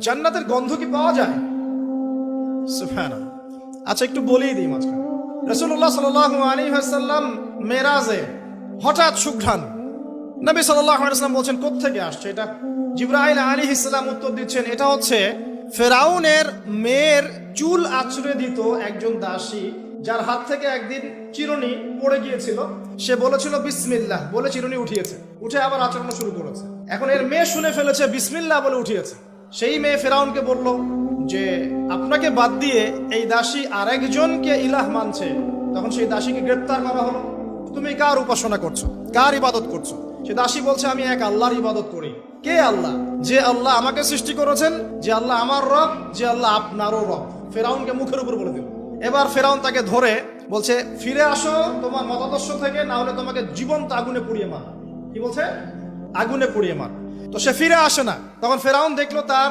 জান্নাতের গন্ধ কি পাওয়া যায়? সুবহানাল্লাহ। আচ্ছা, একটু বলেই দিই মাঝখানে। রাসূলুল্লাহ সাল্লাল্লাহু আলাইহি ওয়াসাল্লাম মেরাজে হঠাৎ সুঘ্রাণ। নবী সাল্লাল্লাহু আলাইহি ওয়াসাল্লাম বলছেন কোত্থেকে আসছে এটা? জিবরাইল আলাইহিস সালাম উত্তর দিচ্ছেন, এটা হচ্ছে ফেরাউনের মেয়ের চুল আঁচড়ে দিত একজন দাসী, যার হাত থেকে একদিন চিরুনি পড়ে গিয়েছিল। সে বলেছিল বিসমিল্লাহ বলে চিরুনি উঠিয়েছে, উঠে আবার আচরণ শুরু করেছে। এখন এর মেয়ে শুনে ফেলেছে বিসমিল্লাহ বলে উঠিয়েছে। সেই মেয়ে ফেরাউনকে বলল যে আপনাকে বাদ দিয়ে এই দাসী আরেকজনকে ইলাহ মানছে। তখন সেই দাসীকে গ্রেপ্তার করা হলো। তুমি কার উপাসনা করছো, কার ইবাদত করছো? সে দাসী বলছে আমি এক আল্লাহর ইবাদত করি। কে আল্লাহ? যে আল্লাহ আমাকে সৃষ্টি করেছেন, যে আল্লাহ আমার রব, যে আল্লাহ আপনারও রব। ফেরাউনকে মুখের উপর বলে দিল। এবার ফেরাউন তাকে ধরে বলছে ফিরে আসো তোমার মতাদর্শ থেকে, না হলে তোমাকে জীবন্ত আগুনে পুড়িয়ে মার। কি বলছে? আগুনে পুড়িয়ে মার। তো সে ফিরে আসে না। তখন ফেরাউন দেখলো তার